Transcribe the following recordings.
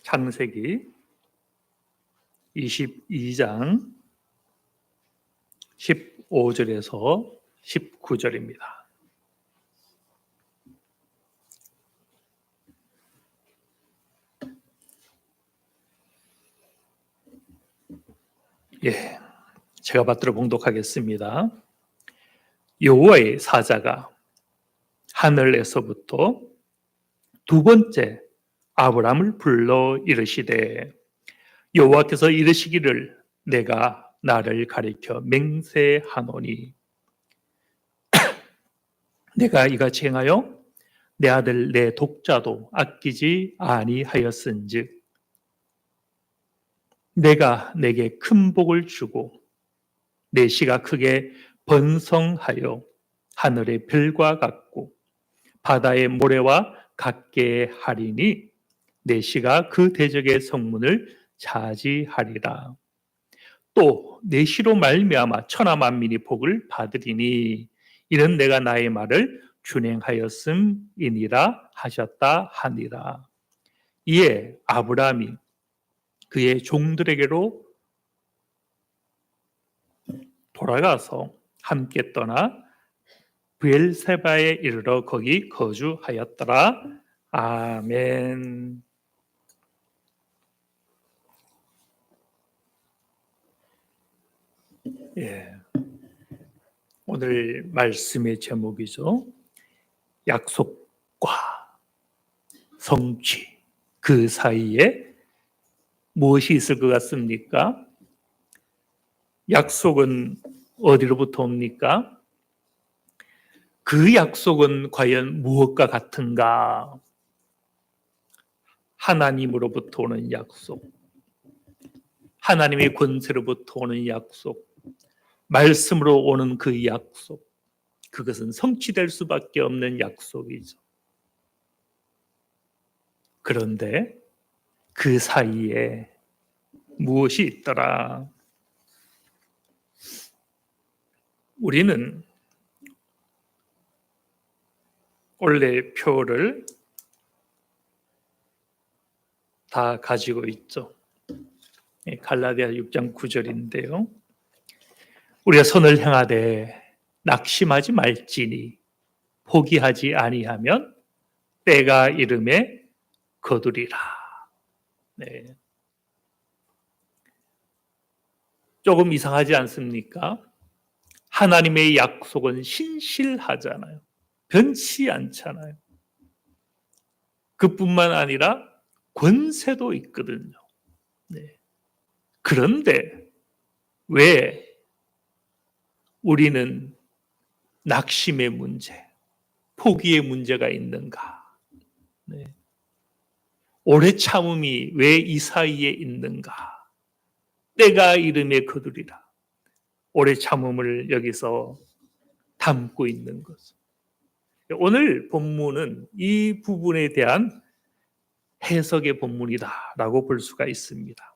창세기 22장 15절에서 19절입니다. 제가 받들어 봉독하겠습니다. 여호와의 사자가 하늘에서부터 두 번째 아브람을 불러 이르시되 여호와께서 이르시기를 내가 나를 가리켜 맹세하노니 내가 이같이 행하여 내 아들 내 독자도 아끼지 아니하였은즉 내가 내게 큰 복을 주고 내 씨가 크게 번성하여 하늘의 별과 같고 바다의 모래와 같게 하리니 내 씨가 그 대적의 성문을 차지하리라. 또 내 씨로 말미암아 천하 만민이 복을 받으리니 이는 내가 나의 말을 준행하였음이니라 하셨다 하니라. 이에 아브라함이 그의 종들에게로 돌아가서 함께 떠나 브엘세바에 이르러 거기 거주하였더라. 아멘. 오늘 말씀의 제목이죠. 약속과 성취, 그 사이에 무엇이 있을 것 같습니까? 약속은 어디로부터 옵니까? 그 약속은 과연 무엇과 같은가? 하나님으로부터 오는 약속, 하나님의 권세로부터 오는 약속, 말씀으로 오는 그 약속, 그것은 성취될 수밖에 없는 약속이죠. 그런데 그 사이에 무엇이 있더라? 우리는 원래 표를 다 가지고 있죠. 갈라디아 6장 9절인데요. 우리가 선을 행하되 낙심하지 말지니 포기하지 아니하면 때가 이름에 거두리라. 조금 이상하지 않습니까? 하나님의 약속은 신실하잖아요. 변치 않잖아요. 그뿐만 아니라 권세도 있거든요. 그런데 왜 우리는 낙심의 문제, 포기의 문제가 있는가? 오래 참음이 왜 이 사이에 있는가? 때가 이름에 거두리라. 오래 참음을 여기서 담고 있는 거죠. 오늘 본문은 이 부분에 대한 해석의 본문이다라고 볼 수가 있습니다.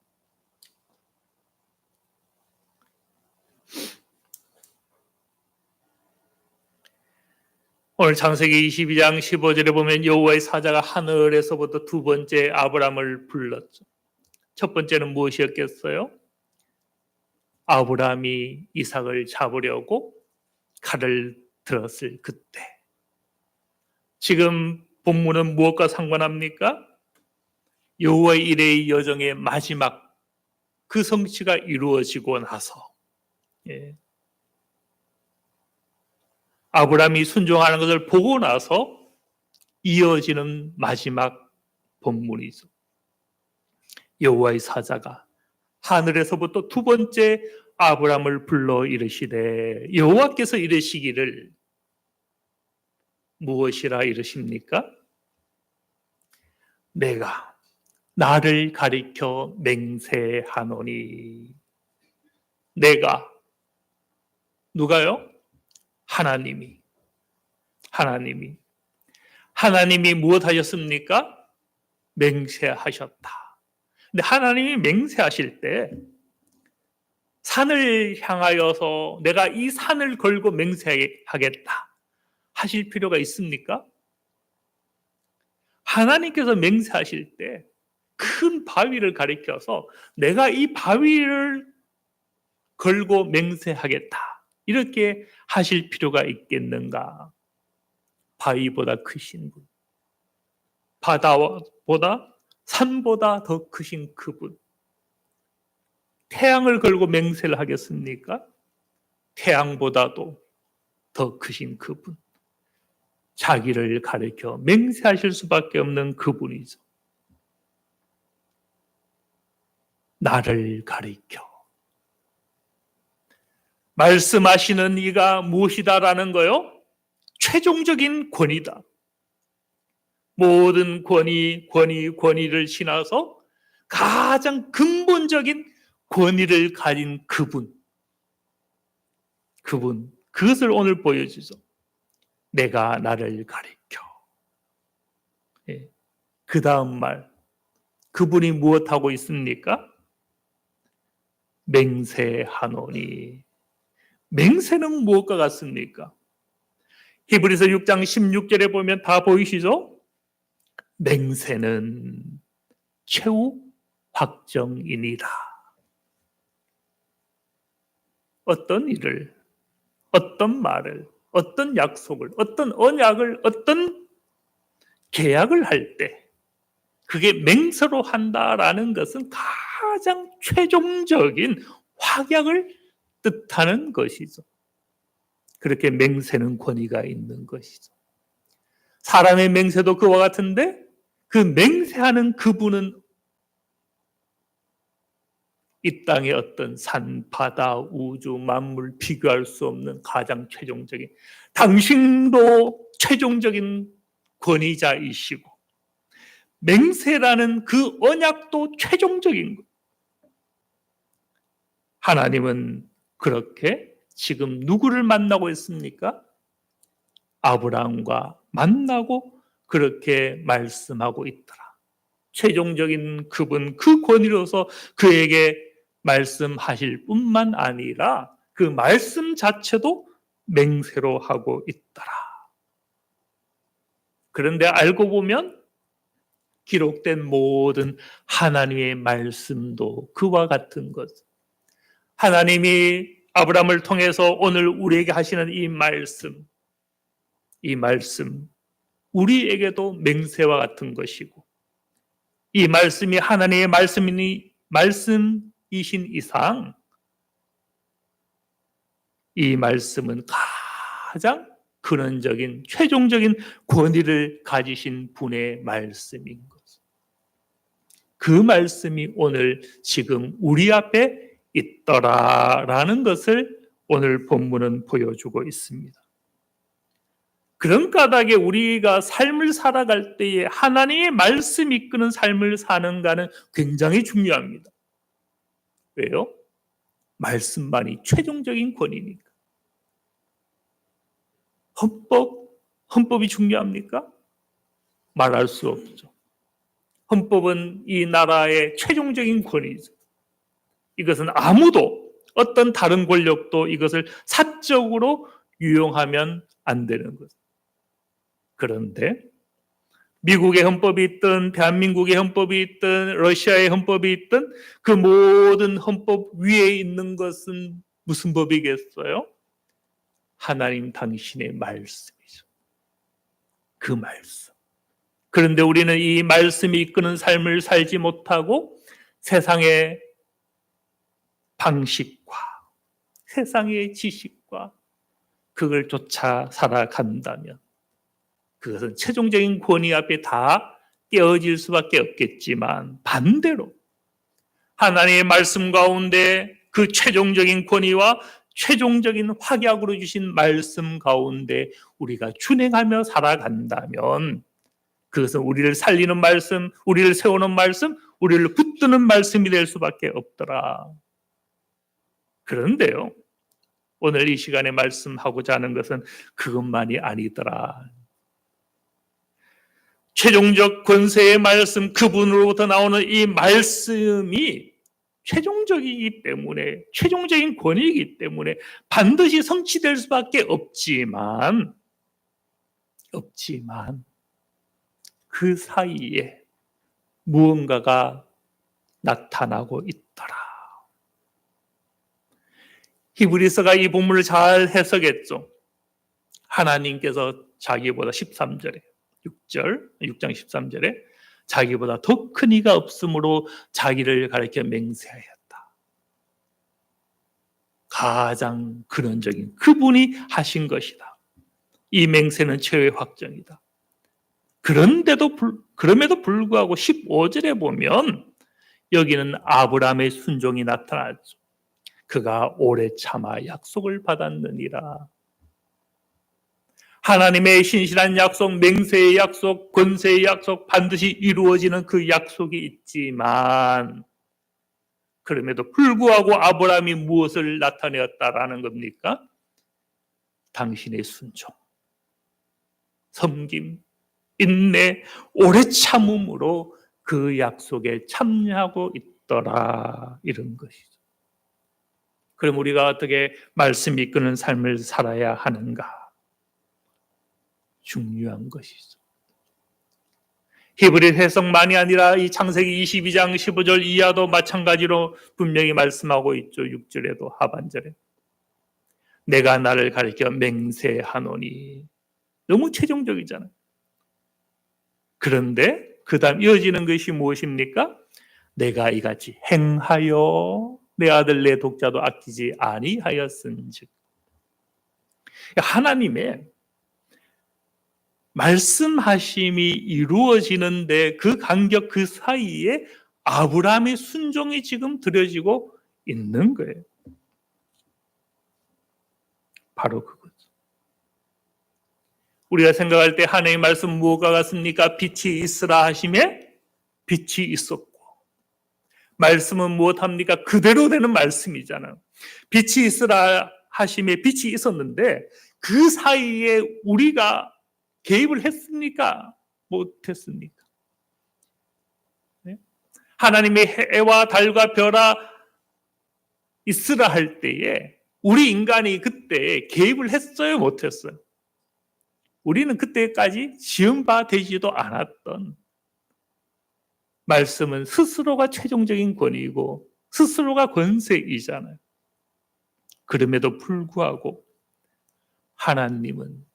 오늘 창세기 22장 15절에 보면 여호와의 사자가 하늘에서부터 두 번째 아브람을 불렀죠. 첫 번째는 무엇이었겠어요? 아브람이 이삭을 잡으려고 칼을 들었을 그때. 지금 본문은 무엇과 상관합니까? 여호와의 일의 여정의 마지막 그 성취가 이루어지고 나서 아브람이 순종하는 것을 보고 나서 이어지는 마지막 본문이죠. 여호와의 사자가 하늘에서부터 두 번째 아브람을 불러 이르시되 여호와께서 이르시기를 무엇이라 이르십니까? 내가 나를 가리켜 맹세하노니. 내가, 누가요? 하나님이 무엇하셨습니까? 맹세하셨다. 근데 하나님이 맹세하실 때 산을 향하여서 내가 이 산을 걸고 맹세하겠다 하실 필요가 있습니까? 하나님께서 맹세하실 때 큰 바위를 가리켜서 내가 이 바위를 걸고 맹세하겠다. 이렇게 하실 필요가 있겠는가? 바위보다 크신 분, 바다보다 산보다 더 크신 그분, 태양을 걸고 맹세를 하겠습니까? 태양보다도 더 크신 그분, 자기를 가리켜 맹세하실 수밖에 없는 그분이죠. 나를 가리켜 말씀하시는 이가 무엇이다라는 거요? 최종적인 권위다. 모든 권위를 지나서 가장 근본적인 권위를 가진 그분, 그것을 오늘 보여주죠. 내가 나를 가리켜. 예. 그 다음 말, 그분이 무엇하고 있습니까? 맹세하노니. 맹세는 무엇과 같습니까? 히브리서 6장 16절에 보면 다 보이시죠? 맹세는 최후 확정이니라. 어떤 일을, 어떤 말을, 어떤 약속을, 어떤 언약을, 어떤 계약을 할 때 그게 맹세로 한다라는 것은 가장 최종적인 확약을 뜻하는 것이죠. 그렇게 맹세는 권위가 있는 것이죠. 사람의 맹세도 그와 같은데 그 맹세하는 그분은 이 땅의 어떤 산, 바다, 우주, 만물 비교할 수 없는 가장 최종적인, 당신도 최종적인 권위자이시고 맹세라는 그 언약도 최종적인 것. 하나님은 그렇게 지금 누구를 만나고 있습니까? 아브라함과 만나고 그렇게 말씀하고 있더라. 최종적인 그분, 그 권위로서 그에게 말씀하실 뿐만 아니라 그 말씀 자체도 맹세로 하고 있더라. 그런데 알고 보면 기록된 모든 하나님의 말씀도 그와 같은 것. 하나님이 아브라함을 통해서 오늘 우리에게 하시는 이 말씀 우리에게도 맹세와 같은 것이고 이 말씀이 하나님의 말씀이신 이상 이 말씀은 가장 근원적인 최종적인 권위를 가지신 분의 말씀인 것. 그 말씀이 오늘 지금 우리 앞에 있더라라는 것을 오늘 본문은 보여주고 있습니다. 그런 까닭에 우리가 삶을 살아갈 때에 하나님의 말씀이 이끄는 삶을 사는가는 굉장히 중요합니다. 왜요? 말씀만이 최종적인 권위니까. 헌법이 중요합니까? 말할 수 없죠. 헌법은 이 나라의 최종적인 권위죠. 이것은 아무도 어떤 다른 권력도 이것을 사적으로 유용하면 안 되는 거죠. 그런데 미국의 헌법이 있든 대한민국의 헌법이 있든 러시아의 헌법이 있든 그 모든 헌법 위에 있는 것은 무슨 법이겠어요? 하나님 당신의 말씀이죠. 그 말씀. 그런데 우리는 이 말씀이 이끄는 삶을 살지 못하고 세상의 방식과 세상의 지식과 그걸 쫓아 살아간다면 그것은 최종적인 권위 앞에 다 깨어질 수밖에 없겠지만 반대로 하나님의 말씀 가운데 그 최종적인 권위와 최종적인 확약으로 주신 말씀 가운데 우리가 준행하며 살아간다면 그것은 우리를 살리는 말씀, 우리를 세우는 말씀, 우리를 붙드는 말씀이 될 수밖에 없더라. 그런데요, 오늘 이 시간에 말씀하고자 하는 것은 그것만이 아니더라. 최종적 권세의 말씀, 그분으로부터 나오는 이 말씀이 최종적이기 때문에, 최종적인 권위이기 때문에 반드시 성취될 수밖에 없지만 그 사이에 무언가가 나타나고 있더라. 히브리서가 이 본문을 잘 해석했죠. 하나님께서 자기보다 13절에 6장 13절에 자기보다 더 큰 이가 없으므로 자기를 가리켜 맹세하였다. 가장 근원적인 그분이 하신 것이다. 이 맹세는 최후의 확정이다. 그럼에도 불구하고 15절에 보면 여기는 아브라함의 순종이 나타나죠. 그가 오래 참아 약속을 받았느니라. 하나님의 신실한 약속, 맹세의 약속, 권세의 약속, 반드시 이루어지는 그 약속이 있지만 그럼에도 불구하고 아브라함이 무엇을 나타내었다라는 겁니까? 당신의 순종, 섬김, 인내, 오래 참음으로 그 약속에 참여하고 있더라, 이런 것이죠. 그럼 우리가 어떻게 말씀 이끄는 삶을 살아야 하는가? 중요한 것이죠. 히브리 해석만이 아니라 이 창세기 22장 15절 이하도 마찬가지로 분명히 말씀하고 있죠. 6절에도 하반절에 내가 나를 가리켜 맹세하노니. 너무 최종적이잖아요. 그런데 그 다음 이어지는 것이 무엇입니까? 내가 이같이 행하여 내 아들 내 독자도 아끼지 아니하였은즉. 하나님의 말씀하심이 이루어지는데 그 간격 그 사이에 아브라함의 순종이 지금 드려지고 있는 거예요. 바로 그거죠. 우리가 생각할 때 하나님의 말씀 무엇과 같습니까? 빛이 있으라 하심에 빛이 있었고, 말씀은 무엇합니까? 그대로 되는 말씀이잖아요. 빛이 있으라 하심에 빛이 있었는데 그 사이에 우리가 개입을 했습니까? 못했습니까? 네? 하나님의 해와 달과 별아 있으라 할 때에 우리 인간이 그때 개입을 했어요? 못했어요? 우리는 그때까지 지은 바 되지도 않았던 말씀은 스스로가 최종적인 권위이고 스스로가 권세이잖아요. 그럼에도 불구하고 하나님은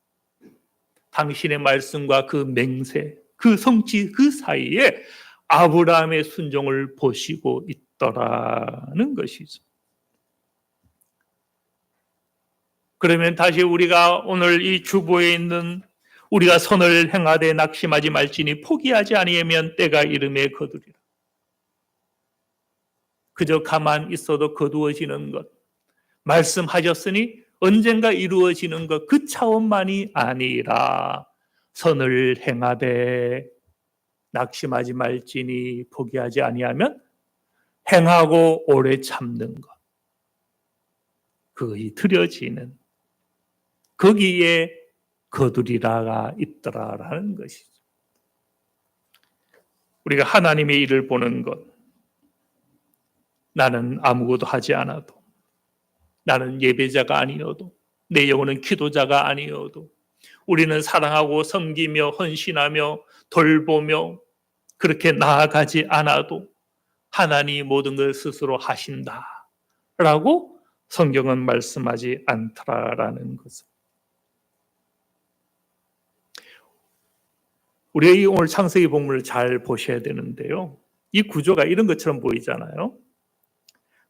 당신의 말씀과 그 맹세, 그 성취 그 사이에 아브라함의 순종을 보시고 있더라는 것이죠. 그러면 다시 우리가 오늘 이 주보에 있는 우리가 선을 행하되 낙심하지 말지니 포기하지 아니하면 때가 이름에 거두리라. 그저 가만 있어도 거두어지는 것, 말씀하셨으니 언젠가 이루어지는 것, 그 차원만이 아니라 선을 행하되 낙심하지 말지니 포기하지 아니하면 행하고 오래 참는 것, 그것이 드려지는 거기에 거두리라가 있더라라는 것이죠. 우리가 하나님의 일을 보는 것, 나는 아무것도 하지 않아도, 나는 예배자가 아니어도, 내 영혼은 기도자가 아니어도, 우리는 사랑하고 섬기며 헌신하며 돌보며 그렇게 나아가지 않아도 하나님이 모든 걸 스스로 하신다라고 성경은 말씀하지 않더라라는 것을. 우리가 오늘 창세기 본문을 잘 보셔야 되는데요. 이 구조가 이런 것처럼 보이잖아요.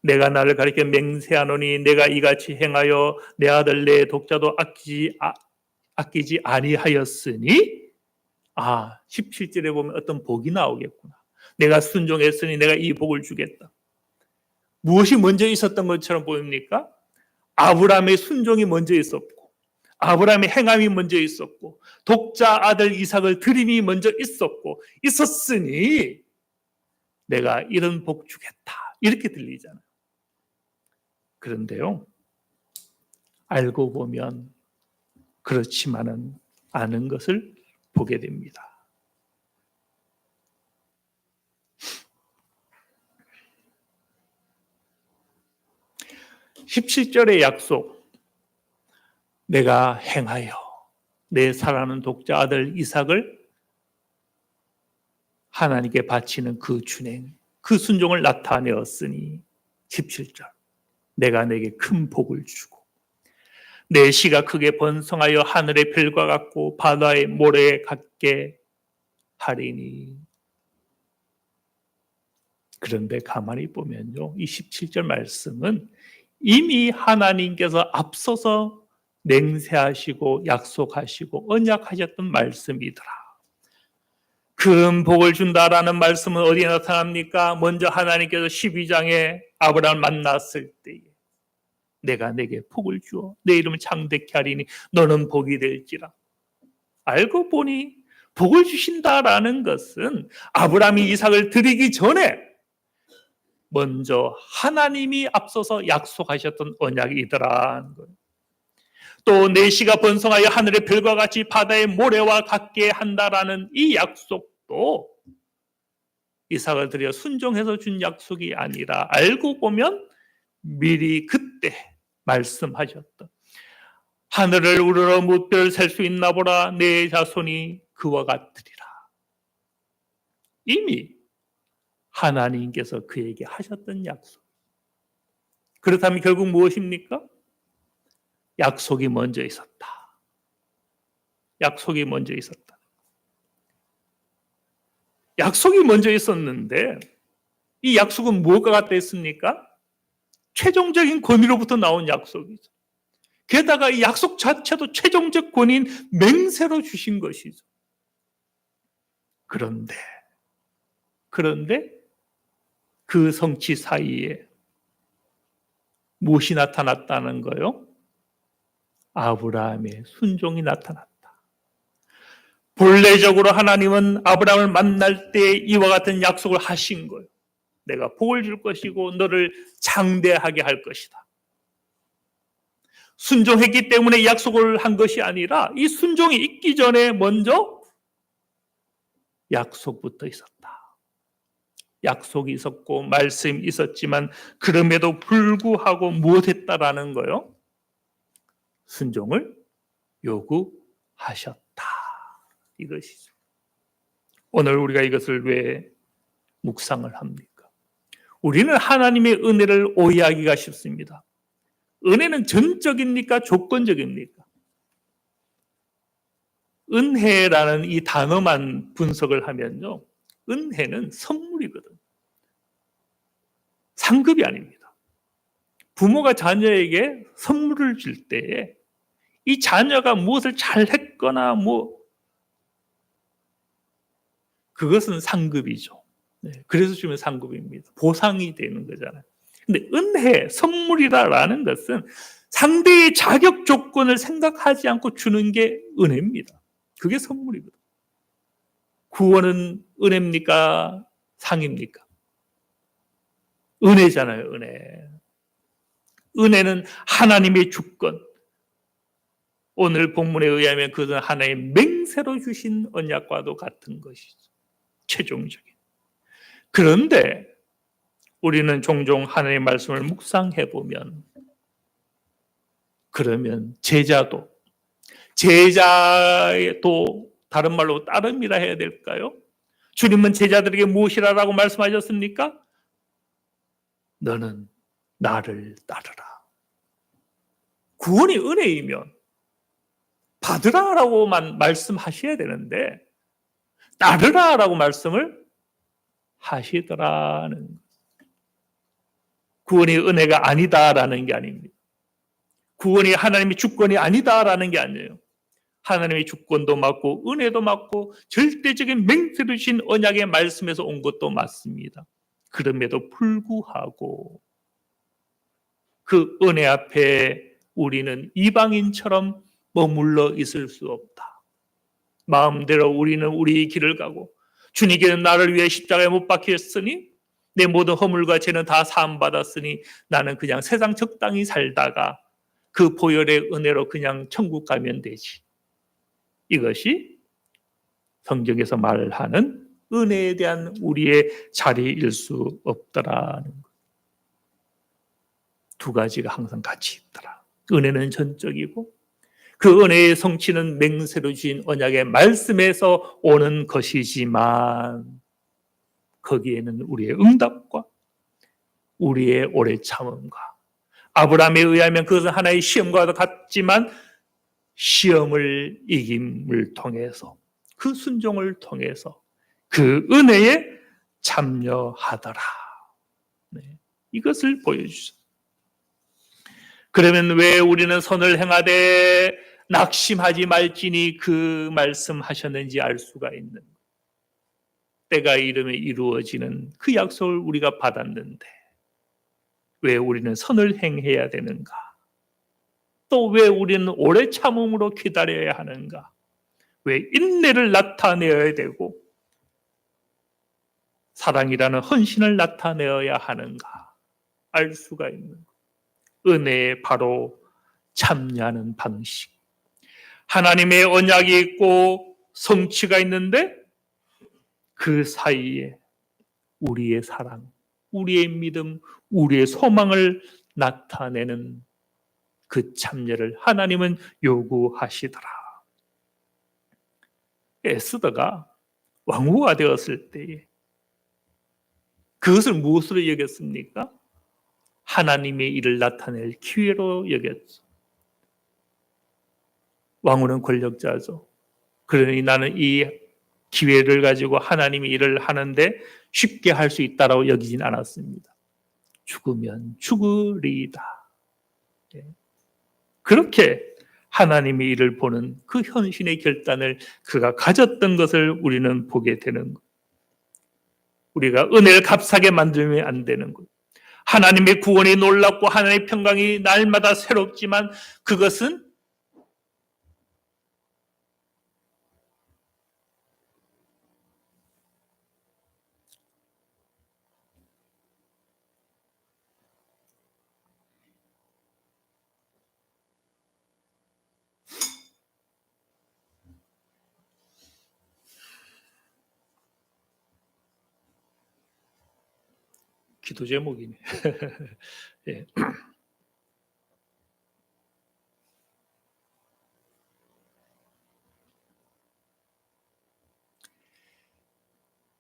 내가 나를 가리켜 맹세하노니 내가 이같이 행하여 내 아들 내 독자도 아끼지 아니하였으니 17절에 보면 어떤 복이 나오겠구나. 내가 순종했으니 내가 이 복을 주겠다. 무엇이 먼저 있었던 것처럼 보입니까? 아브라함의 순종이 먼저 있었고 아브라함의 행함이 먼저 있었고 독자 아들 이삭을 드림이 먼저 있었으니 내가 이런 복 주겠다. 이렇게 들리잖아요. 그런데요, 알고 보면 그렇지만은 않은 것을 보게 됩니다. (17절의) 약속, 내가 행하여 내 사랑하는 독자 아들 이삭을 하나님께 바치는 그 준행, 그 순종을 나타내었으니 17절 내가 내게 큰 복을 주고 내 씨가 크게 번성하여 하늘의 별과 같고 바다의 모래 같게 하리니. 그런데 가만히 보면요, 이 17절 말씀은 이미 하나님께서 앞서서 맹세하시고 약속하시고 언약하셨던 말씀이더라. 큰 복을 준다라는 말씀은 어디에 나타납니까? 먼저 하나님께서 12장에 아브라함을 만났을 때에 내가 내게 복을 주어 내 이름을 창대케 하리니 너는 복이 될지라. 알고 보니 복을 주신다라는 것은 아브라함이 이삭을 드리기 전에 먼저 하나님이 앞서서 약속하셨던 언약이더라는 거예요. 또 내 씨가 번성하여 하늘의 별과 같이 바다의 모래와 같게 한다라는 이 약속도 이삭을 드려 순종해서 준 약속이 아니라 알고 보면 미리 그때 말씀하셨던 하늘을 우러러 무별 셀 수 있나 보라 내 자손이 그와 같으리라. 이미 하나님께서 그에게 하셨던 약속. 그렇다면 결국 무엇입니까? 약속이 먼저 있었다. 약속이 먼저 있었다. 약속이 먼저 있었는데 이 약속은 무엇과 같다 했습니까? 최종적인 권위로부터 나온 약속이죠. 게다가 이 약속 자체도 최종적 권위인 맹세로 주신 것이죠. 그런데 그 성취 사이에 무엇이 나타났다는 거요? 아브라함의 순종이 나타났다. 본래적으로 하나님은 아브라함을 만날 때 이와 같은 약속을 하신 거예요. 내가 복을 줄 것이고 너를 장대하게 할 것이다. 순종했기 때문에 이 약속을 한 것이 아니라 이 순종이 있기 전에 먼저 약속부터 있었다. 약속이 있었고 말씀이 있었지만 그럼에도 불구하고 무엇했다라는 거요? 순종을 요구하셨다. 이것이죠. 오늘 우리가 이것을 왜 묵상을 합니까? 우리는 하나님의 은혜를 오해하기가 쉽습니다. 은혜는 전적입니까? 조건적입니까? 은혜라는 이 단어만 분석을 하면요, 은혜는 선물이거든. 상급이 아닙니다. 부모가 자녀에게 선물을 줄 때에 이 자녀가 무엇을 잘했거나 그것은 상급이죠. 그래서 주면 상급입니다. 보상이 되는 거잖아요. 근데 은혜, 선물이라는 것은 상대의 자격 조건을 생각하지 않고 주는 게 은혜입니다. 그게 선물이거든요. 구원은 은혜입니까? 상입니까? 은혜잖아요, 은혜. 은혜는 하나님의 주권. 오늘 본문에 의하면 그것은 하나의 맹세로 주신 언약과도 같은 것이죠. 최종적인. 그런데 우리는 종종 하나님의 말씀을 묵상해 보면 그러면 제자도 다른 말로 따름이라 해야 될까요? 주님은 제자들에게 무엇이라고 말씀하셨습니까? 너는 나를 따르라. 구원이 은혜이면 받으라라고만 말씀하셔야 되는데 따르라라고 말씀을 하시더라는 것. 구원이 은혜가 아니다라는 게 아닙니다. 구원이 하나님의 주권이 아니다라는 게 아니에요. 하나님의 주권도 맞고 은혜도 맞고 절대적인 맹세를 주신 언약의 말씀에서 온 것도 맞습니다. 그럼에도 불구하고 그 은혜 앞에 우리는 이방인처럼 머물러 있을 수 없다. 마음대로 우리는 우리의 길을 가고 주님께는 나를 위해 십자가에 못 박혔으니 내 모든 허물과 죄는 다 사함받았으니 나는 그냥 세상 적당히 살다가 그 보혈의 은혜로 그냥 천국 가면 되지. 이것이 성경에서 말하는 은혜에 대한 우리의 자리일 수 없더라는 것. 두 가지가 항상 같이 있더라. 은혜는 전적이고 그 은혜의 성취는 맹세로 주신 언약의 말씀에서 오는 것이지만 거기에는 우리의 응답과 우리의 오래 참음과 아브라함에 의하면 그것은 하나의 시험과도 같지만 시험을 이김을 통해서 그 순종을 통해서 그 은혜에 참여하더라. 네. 이것을 보여주셨습니다. 그러면 왜 우리는 선을 행하되 낙심하지 말지니 그 말씀하셨는지 알 수가 있는 거예요. 때가 이르면 이루어지는 그 약속을 우리가 받았는데 왜 우리는 선을 행해야 되는가? 또 왜 우리는 오래 참음으로 기다려야 하는가? 왜 인내를 나타내어야 되고 사랑이라는 헌신을 나타내어야 하는가? 알 수가 있는 거예요. 은혜에 바로 참여하는 방식. 하나님의 언약이 있고 성취가 있는데 그 사이에 우리의 사랑, 우리의 믿음, 우리의 소망을 나타내는 그 참여를 하나님은 요구하시더라. 에스더가 왕후가 되었을 때에 그것을 무엇으로 여겼습니까? 하나님의 일을 나타낼 기회로 여겼죠. 왕후는 권력자죠. 그러니 나는 이 기회를 가지고 하나님의 일을 하는데 쉽게 할 수 있다라고 여기진 않았습니다. 죽으면 죽으리이다. 그렇게 하나님의 일을 보는 그 헌신의 결단을 그가 가졌던 것을 우리는 보게 되는 것. 우리가 은혜를 값하게 만들면 안 되는 것. 하나님의 구원이 놀랍고 하나님의 평강이 날마다 새롭지만 그것은 기도 제목이네. 예.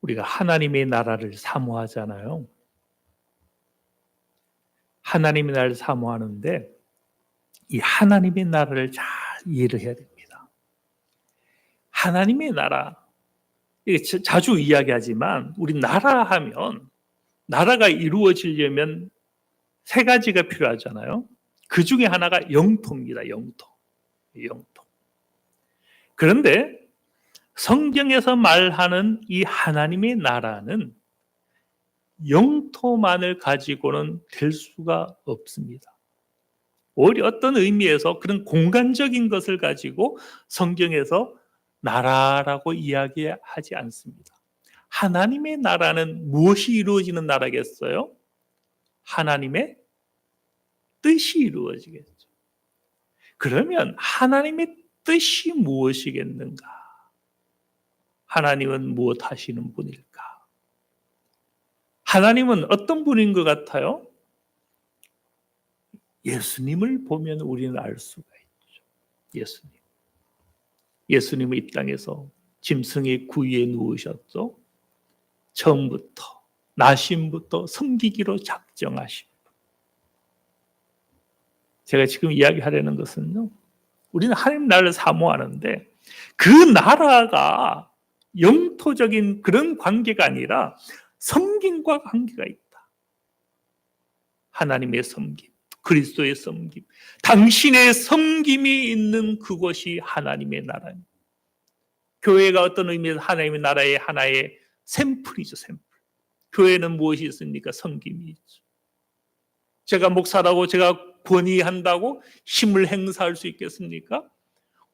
우리가 하나님의 나라를 사모하잖아요. 하나님의 나라를 사모하는데 이 하나님의 나라를 잘 이해를 해야 됩니다. 하나님의 나라, 이게 자주 이야기하지만 우리 나라 하면 나라가 이루어지려면 세 가지가 필요하잖아요. 그 중에 하나가 영토입니다. 영토. 그런데 성경에서 말하는 이 하나님의 나라는 영토만을 가지고는 될 수가 없습니다. 오히려 어떤 의미에서 그런 공간적인 것을 가지고 성경에서 나라라고 이야기하지 않습니다. 하나님의 나라는 무엇이 이루어지는 나라겠어요? 하나님의 뜻이 이루어지겠죠. 그러면 하나님의 뜻이 무엇이겠는가? 하나님은 무엇 하시는 분일까? 하나님은 어떤 분인 것 같아요? 예수님을 보면 우리는 알 수가 있죠. 예수님은 이 땅에서 짐승의 구유에 누우셨죠. 처음부터 나심부터 섬기기로 작정하신 분. 제가 지금 이야기하려는 것은요, 우리는 하나님 나라를 사모하는데 그 나라가 영토적인 그런 관계가 아니라 섬김과 관계가 있다. 하나님의 섬김, 그리스도의 섬김, 당신의 섬김이 있는 그곳이 하나님의 나라입니다. 교회가 어떤 의미에서 하나님의 나라의 하나의 샘플이죠, 샘플. 교회는 무엇이 있습니까? 섬김이 있죠. 제가 목사라고 제가 권위한다고 힘을 행사할 수 있겠습니까?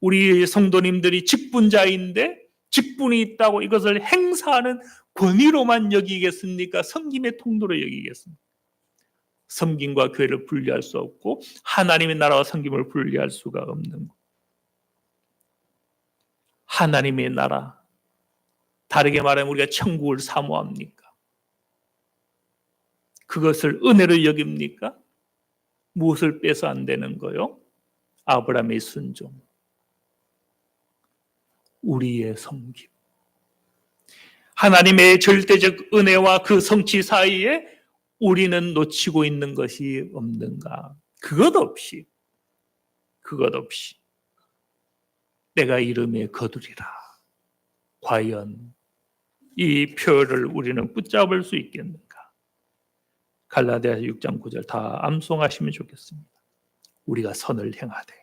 우리 성도님들이 직분자인데 직분이 있다고 이것을 행사하는 권위로만 여기겠습니까? 섬김의 통로로 여기겠습니까? 섬김과 교회를 분리할 수 없고 하나님의 나라와 섬김을 분리할 수가 없는 것. 하나님의 나라, 다르게 말하면 우리가 천국을 사모합니까? 그것을 은혜로 여깁니까? 무엇을 빼서 안 되는 거요? 아브라함의 순종, 우리의 섬김. 하나님의 절대적 은혜와 그 성취 사이에 우리는 놓치고 있는 것이 없는가? 그것 없이 내가 이름에 거두리라. 과연 이 표를 우리는 붙잡을 수 있겠는가? 갈라디아서 6장 9절 다 암송하시면 좋겠습니다. 우리가 선을 행하되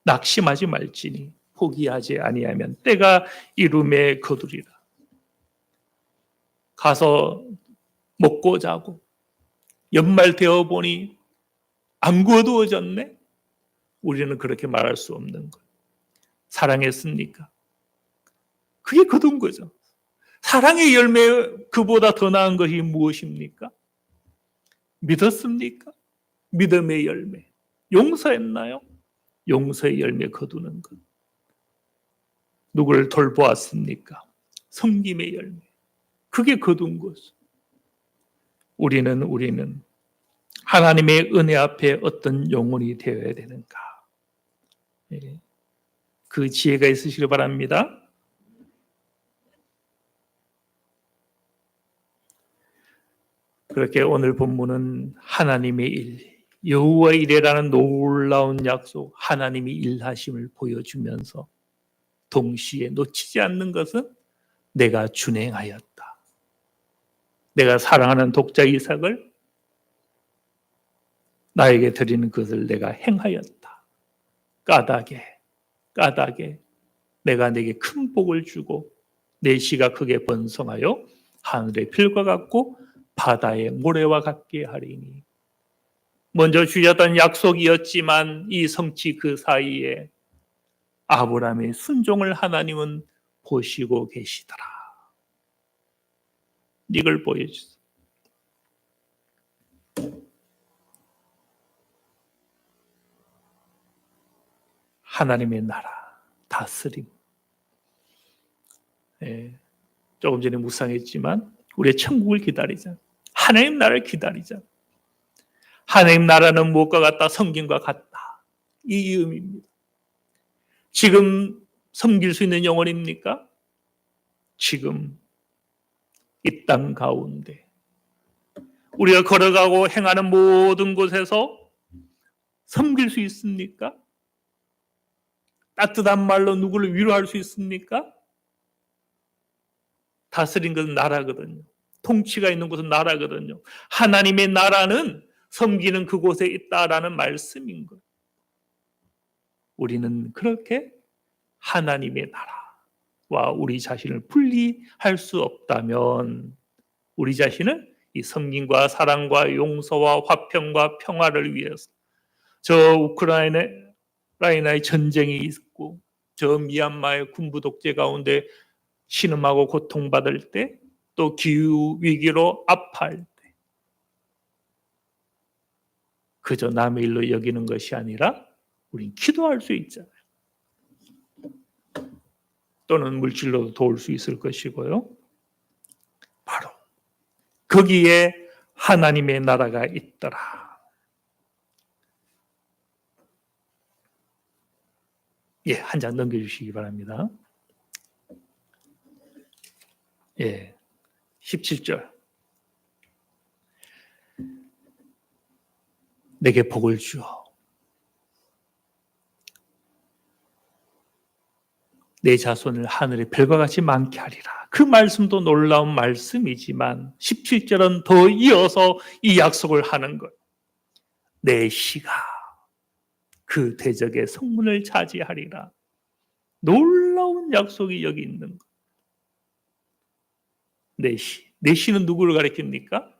낙심하지 말지니 포기하지 아니하면 때가 이름에 거두리라. 가서 먹고 자고 연말 되어 보니 안 거두어졌네? 우리는 그렇게 말할 수 없는 거예요. 사랑했습니까? 그게 거둔 거죠. 사랑의 열매 그보다 더 나은 것이 무엇입니까? 믿었습니까? 믿음의 열매. 용서했나요? 용서의 열매 거두는 것. 누구를 돌보았습니까? 섬김의 열매. 그게 거둔 것이죠. 우리는 하나님의 은혜 앞에 어떤 영혼이 되어야 되는가? 그 지혜가 있으시길 바랍니다. 그렇게 오늘 본문은 하나님의 일, 여호와의 일이라는 놀라운 약속, 하나님이 일하심을 보여주면서 동시에 놓치지 않는 것은 내가 준행하였다. 내가 사랑하는 독자 이삭을 나에게 드리는 것을 내가 행하였다. 까닭에 내가 내게 큰 복을 주고 내 씨가 크게 번성하여 하늘의 별과 같고 바다의 모래와 같게 하리니. 먼저 주셨던 약속이었지만 이 성취 그 사이에 아브라함의 순종을 하나님은 보시고 계시더라. 이걸 보여주세요. 하나님의 나라, 다스림. 조금 전에 묵상했지만 우리의 천국을 기다리자. 하나님 나라를 기다리자. 하나님 나라는 무엇과 같다? 성경과 같다. 이 의미입니다. 지금 섬길 수 있는 영혼입니까? 지금 이 땅 가운데 우리가 걸어가고 행하는 모든 곳에서 섬길 수 있습니까? 따뜻한 말로 누구를 위로할 수 있습니까? 다스린 것은 나라거든요. 통치가 있는 곳은 나라거든요. 하나님의 나라는 섬기는 그곳에 있다라는 말씀인 거예요. 우리는 그렇게 하나님의 나라와 우리 자신을 분리할 수 없다면 우리 자신은 이 섬김과 사랑과 용서와 화평과 평화를 위해서 저 우크라이나의 전쟁이 있고 저 미얀마의 군부 독재 가운데 신음하고 고통받을 때 또 기후 위기로 아파할 때 그저 남의 일로 여기는 것이 아니라 우린 기도할 수 있잖아요. 또는 물질로도 도울 수 있을 것이고요. 바로 거기에 하나님의 나라가 있더라. 한 장 넘겨주시기 바랍니다. 17절. 내게 복을 주어 내 자손을 하늘의 별과 같이 많게 하리라. 그 말씀도 놀라운 말씀이지만 17절은 더 이어서 이 약속을 하는 것. 내 씨가 그 대적의 성문을 차지하리라. 놀라운 약속이 여기 있는 것. 내 씨. 내 씨는 누구를 가리킵니까?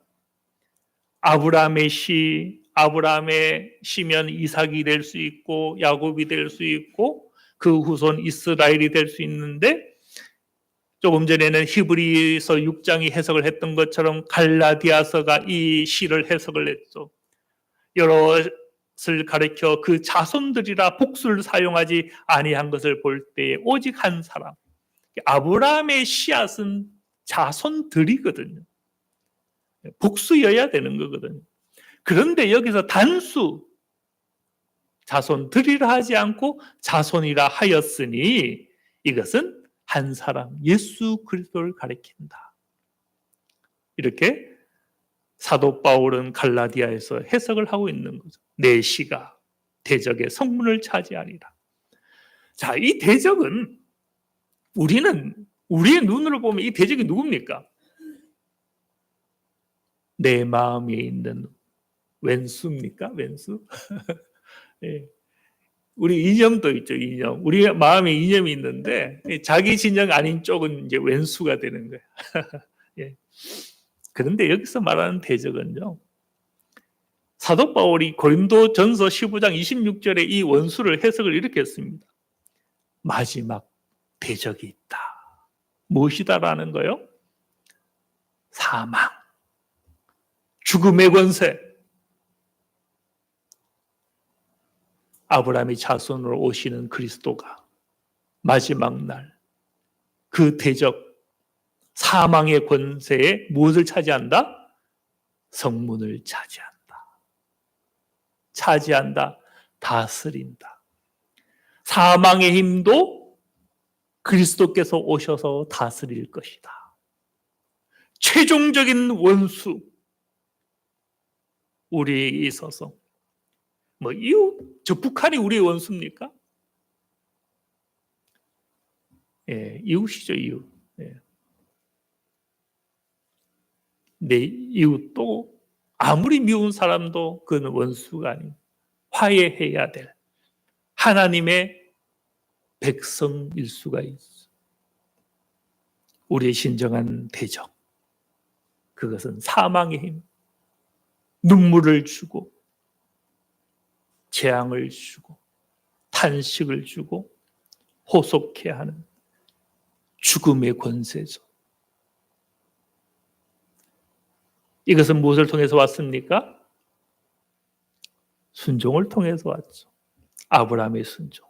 아브라함의 씨, 아브라함의 씨면 이삭이 될 수 있고 야곱이 될 수 있고 그 후손 이스라엘이 될 수 있는데 조금 전에는 히브리서 6장이 해석을 했던 것처럼 갈라디아서가 이 시를 해석을 했죠. 여럿을 가리켜 그 자손들이라 복수를 사용하지 아니한 것을 볼 때에 오직 한 사람. 아브라함의 씨앗은 자손들이거든요. 복수여야 되는 거거든요. 그런데 여기서 단수 자손들이라 하지 않고 자손이라 하였으니 이것은 한 사람 예수 그리스도를 가리킨다. 이렇게 사도 바울은 갈라디아에서 해석을 하고 있는 거죠. 내 시가 대적의 성문을 차지하리라. 자, 이 대적은 우리의 눈으로 보면 이 대적이 누굽니까? 내 마음에 있는 왼수입니까? 왼수? 예. 우리 이념도 있죠, 이념. 우리 마음에 이념이 있는데 자기 진영 아닌 쪽은 이제 왼수가 되는 거예요. 예. 그런데 여기서 말하는 대적은요, 사도 바울이 고린도전서 15장 26절에 이 원수를 해석을 이렇게 했습니다. 마지막 대적이 있다. 무엇이다라는 거요? 사망, 죽음의 권세. 아브라함의 자손으로 오시는 그리스도가 마지막 날 그 대적, 사망의 권세에 무엇을 차지한다? 성문을 차지한다. 차지한다. 다스린다. 사망의 힘도 그리스도께서 오셔서 다스릴 것이다. 최종적인 원수, 우리에 있어서 이웃, 저 북한이 우리의 원수입니까? 예, 이웃이죠, 이웃. 예. 내 이웃도 아무리 미운 사람도 그는 원수가 아닌 화해해야 될 하나님의 백성일 수가 있어. 우리의 신정한 대적, 그것은 사망의 힘, 눈물을 주고 재앙을 주고 탄식을 주고 호속케 하는 죽음의 권세죠. 이것은 무엇을 통해서 왔습니까? 순종을 통해서 왔죠. 아브라함의 순종.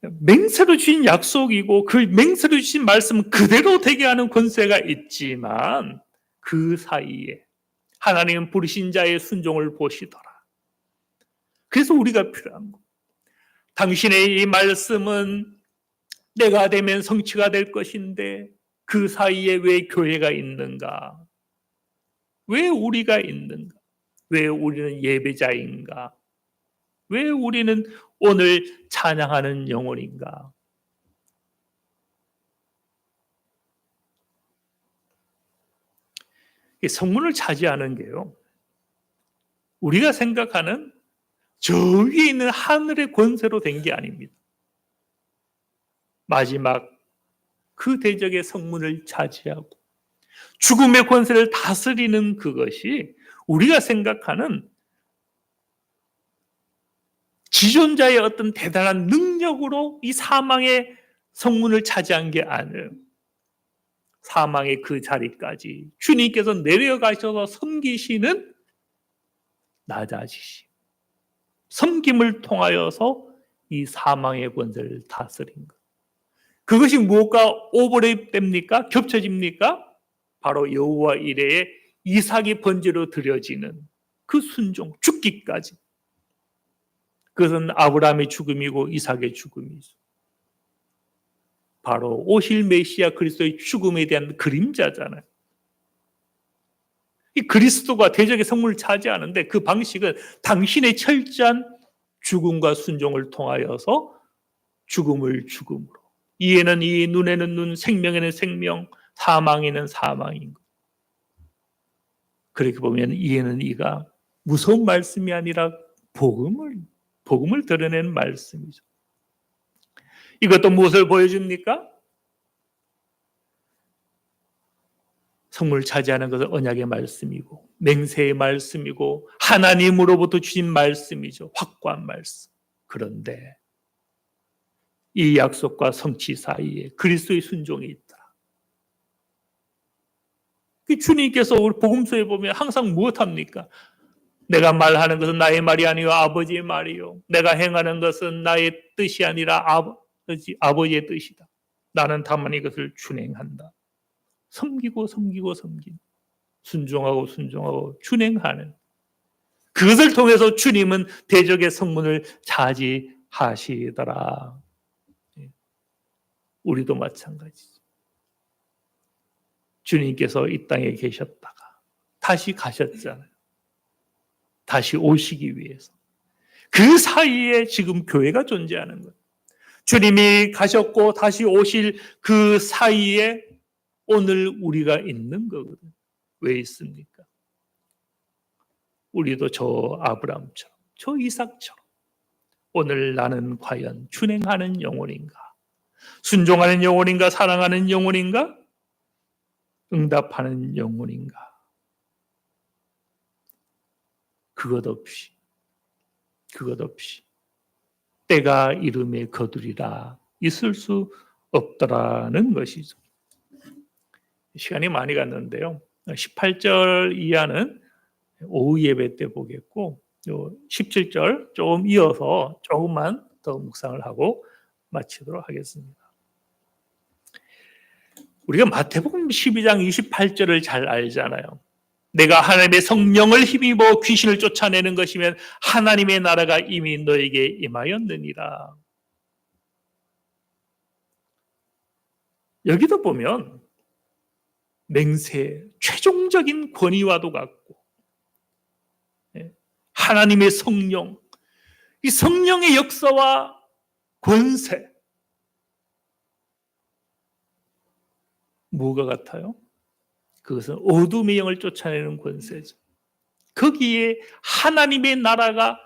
맹세로 주신 약속이고 그 맹세로 주신 말씀은 그대로 되게 하는 권세가 있지만 그 사이에 하나님은 부르신 자의 순종을 보시더라. 그래서 우리가 필요한 거. 당신의 이 말씀은 내가 되면 성취가 될 것인데 그 사이에 왜 교회가 있는가? 왜 우리가 있는가? 왜 우리는 예배자인가? 왜 우리는 오늘 찬양하는 영혼인가? 성문을 차지하는 게요, 우리가 생각하는 저 위에 있는 하늘의 권세로 된 게 아닙니다. 마지막 그 대적의 성문을 차지하고 죽음의 권세를 다스리는 그것이 우리가 생각하는 지존자의 어떤 대단한 능력으로 이 사망의 성문을 차지한 게 아니에요. 사망의 그 자리까지 주님께서 내려가셔서 섬기시는 낮아지심, 섬김을 통하여서 이 사망의 권세를 다스린 것. 그것이 무엇과 오버랩됩니까? 겹쳐집니까? 바로 여호와 이레의 이삭이 번제로 드려지는 그 순종, 죽기까지. 그것은 아브라함의 죽음이고 이삭의 죽음이죠. 바로 오실 메시아 그리스도의 죽음에 대한 그림자잖아요. 이 그리스도가 대적의 성문을 차지하는데 그 방식은 당신의 철저한 죽음과 순종을 통하여서 죽음을 죽음으로, 이에는 이, 눈에는 눈, 생명에는 생명, 사망에는 사망인 것. 그렇게 보면 이에는 이가 무서운 말씀이 아니라 복음을 드러내는 말씀이죠. 이것도 무엇을 보여줍니까? 성문을 차지하는 것은 언약의 말씀이고 맹세의 말씀이고 하나님으로부터 주신 말씀이죠. 확고한 말씀. 그런데 이 약속과 성취 사이에 그리스도의 순종이 있다. 주님께서 우리 복음서에 보면 항상 무엇합니까? 내가 말하는 것은 나의 말이 아니요 아버지의 말이요. 내가 행하는 것은 나의 뜻이 아니라 아버지의 뜻이다. 나는 다만 이것을 준행한다. 섬기고 순종하고 준행하는, 그것을 통해서 주님은 대적의 성문을 차지하시더라. 우리도 마찬가지죠. 주님께서 이 땅에 계셨다가 다시 가셨잖아요. 다시 오시기 위해서. 그 사이에 지금 교회가 존재하는 거예요. 주님이 가셨고 다시 오실 그 사이에 오늘 우리가 있는 거거든요. 왜 있습니까? 우리도 저 아브라함처럼, 저 이삭처럼 오늘 나는 과연 준행하는 영혼인가? 순종하는 영혼인가? 사랑하는 영혼인가? 응답하는 영혼인가? 그것 없이 때가 이름에 거두리라 있을 수 없더라는 것이죠. 시간이 많이 갔는데요. 18절 이하는 오후 예배 때 보겠고 17절 조금 이어서 조금만 더 묵상을 하고 마치도록 하겠습니다. 우리가 마태복음 12장 28절을 잘 알잖아요. 내가 하나님의 성령을 힘입어 귀신을 쫓아내는 것이면 하나님의 나라가 이미 너에게 임하였느니라. 여기도 보면 맹세, 최종적인 권위와도 같고 하나님의 성령, 이 성령의 역사와 권세 뭐가 같아요? 그것은 어둠의 영을 쫓아내는 권세죠. 거기에 하나님의 나라가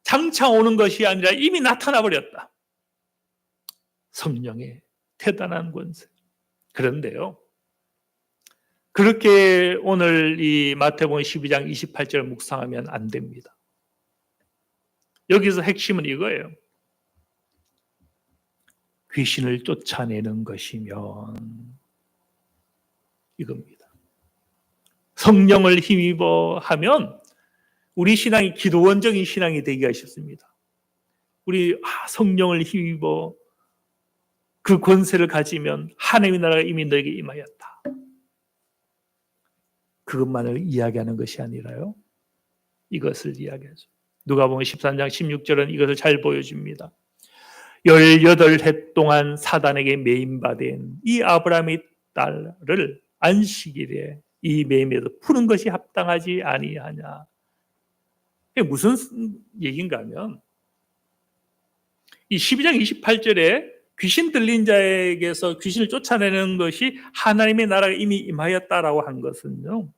장차 오는 것이 아니라 이미 나타나 버렸다. 성령의 대단한 권세. 그런데요, 그렇게 오늘 이 마태복음 12장 28절 묵상하면 안 됩니다. 여기서 핵심은 이거예요. 귀신을 쫓아내는 것이면 이겁니다. 성령을 힘입어 하면 우리 신앙이 기도원적인 신앙이 되기가 쉽습니다. 우리 성령을 힘입어 그 권세를 가지면 하나님의 나라가 이미 너에게 임하였다. 그것만을 이야기하는 것이 아니라요. 이것을 이야기하죠. 누가복음 13장 16절은 이것을 잘 보여줍니다. 18해 동안 사단에게 매임받은 이 아브라함의 딸을 안식일에 이 매임에서 푸는 것이 합당하지 아니하냐. 이게 무슨 얘기인가 하면 이 12장 28절에 귀신 들린 자에게서 귀신을 쫓아내는 것이 하나님의 나라가 이미 임하였다라고 한 것은요,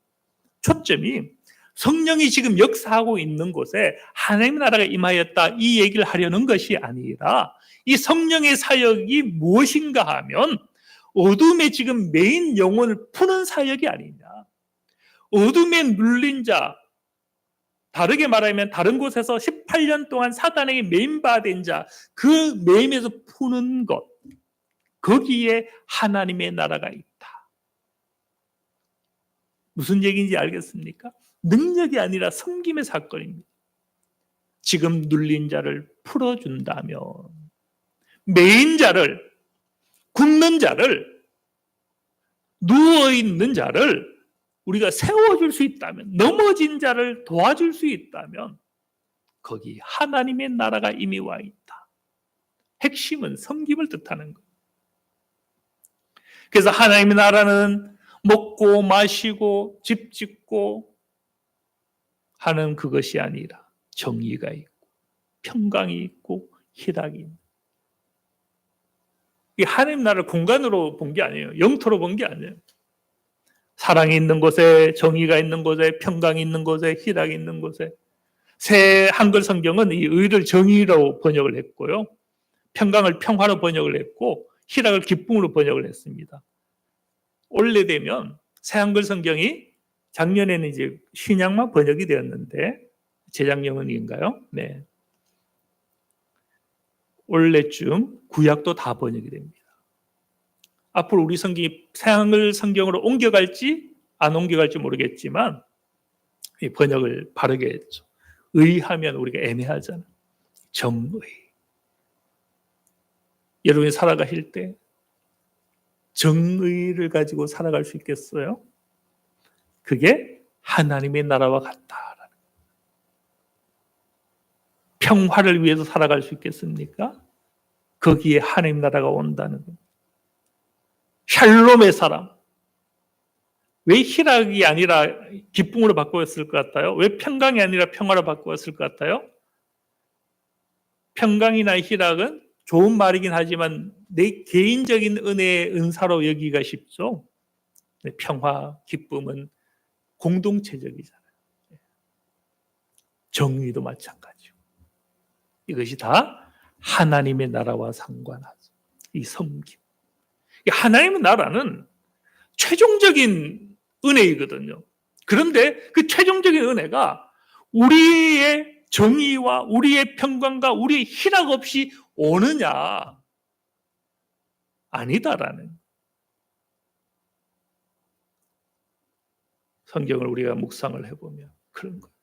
초점이 성령이 지금 역사하고 있는 곳에 하나님의 나라가 임하였다 이 얘기를 하려는 것이 아니라 이 성령의 사역이 무엇인가 하면 어둠에 지금 메인 영혼을 푸는 사역이 아니냐. 어둠에 눌린 자, 다르게 말하면 다른 곳에서 18년 동안 사단에게 매임받은 자, 그 매임에서 푸는 것, 거기에 하나님의 나라가 있다. 무슨 얘기인지 알겠습니까? 능력이 아니라 섬김의 사건입니다. 지금 눌린 자를 풀어준다면, 매인 자를, 굶는 자를, 누워있는 자를 우리가 세워줄 수 있다면, 넘어진 자를 도와줄 수 있다면 거기 하나님의 나라가 이미 와 있다. 핵심은 섬김을 뜻하는 것. 그래서 하나님의 나라는 먹고 마시고 집 짓고 하는 그것이 아니라 정의가 있고 평강이 있고 희락이 있는, 이 하나님 나라를 공간으로 본 게 아니에요. 영토로 본 게 아니에요. 사랑이 있는 곳에, 정의가 있는 곳에, 평강이 있는 곳에, 희락이 있는 곳에. 새 한글 성경은 이 의를 정의로 번역을 했고요, 평강을 평화로 번역을 했고, 희락을 기쁨으로 번역을 했습니다. 원래되면 새 한글 성경이 작년에는 이제 신약만 번역이 되었는데, 재작년인가요? 네. 올해쯤 구약도 다 번역이 됩니다. 앞으로 우리 성경이 새 한글 성경으로 옮겨갈지 안 옮겨갈지 모르겠지만 이 번역을 바르게 했죠. 의하면 우리가 애매하잖아요. 정의. 여러분이 살아가실 때 정의를 가지고 살아갈 수 있겠어요? 그게 하나님의 나라와 같다라는. 평화를 위해서 살아갈 수 있겠습니까? 거기에 하나님 나라가 온다는 것. 샬롬의 사람. 왜 희락이 아니라 기쁨으로 바꾸었을 것 같아요? 왜 평강이 아니라 평화로 바꾸었을 것 같아요? 평강이나 희락은 좋은 말이긴 하지만 내 개인적인 은혜의 은사로 여기기가 쉽죠. 평화, 기쁨은 공동체적이잖아요. 정의도 마찬가지고. 이것이 다 하나님의 나라와 상관하죠. 이 섬김. 하나님의 나라는 최종적인 은혜이거든요. 그런데 그 최종적인 은혜가 우리의 정의와 우리의 평강과 우리의 희락 없이 오느냐? 아니다라는. 성경을 우리가 묵상을 해보면 그런 거예요.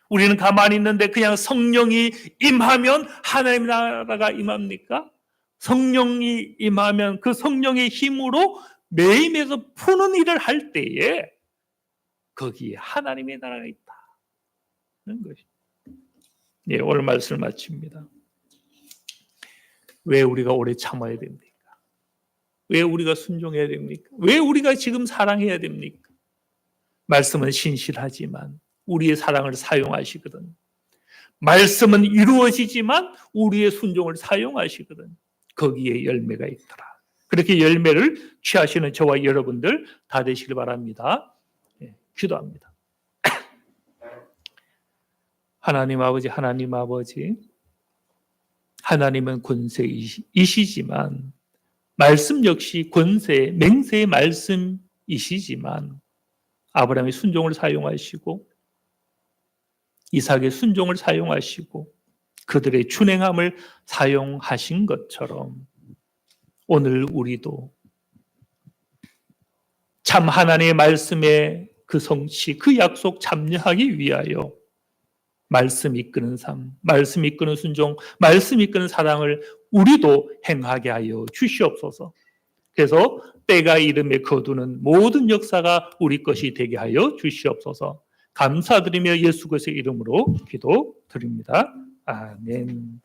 우리는 가만히 있는데 그냥 성령이 임하면 하나님의 나라가 임합니까? 성령이 임하면 그 성령의 힘으로 매임에서 푸는 일을 할 때에 거기에 하나님의 나라가 있다는 것이. 예, 오늘 말씀을 마칩니다. 왜 우리가 오래 참아야 됩니까? 왜 우리가 순종해야 됩니까? 왜 우리가 지금 사랑해야 됩니까? 말씀은 신실하지만 우리의 사랑을 사용하시거든. 말씀은 이루어지지만 우리의 순종을 사용하시거든. 거기에 열매가 있더라. 그렇게 열매를 취하시는 저와 여러분들 다 되시길 바랍니다. 예, 기도합니다. 하나님 아버지, 하나님 아버지, 하나님은 권세이시지만 말씀 역시 권세, 맹세의 말씀이시지만 아브라함의 순종을 사용하시고 이삭의 순종을 사용하시고 그들의 준행함을 사용하신 것처럼 오늘 우리도 참 하나님의 말씀의 그 성취, 그 약속 참여하기 위하여 말씀 이끄는 삶, 말씀 이끄는 순종, 말씀 이끄는 사랑을 우리도 행하게 하여 주시옵소서. 그래서 때가 이름에 거두는 모든 역사가 우리 것이 되게 하여 주시옵소서. 감사드리며 예수 그리스도의 이름으로 기도드립니다. 아멘.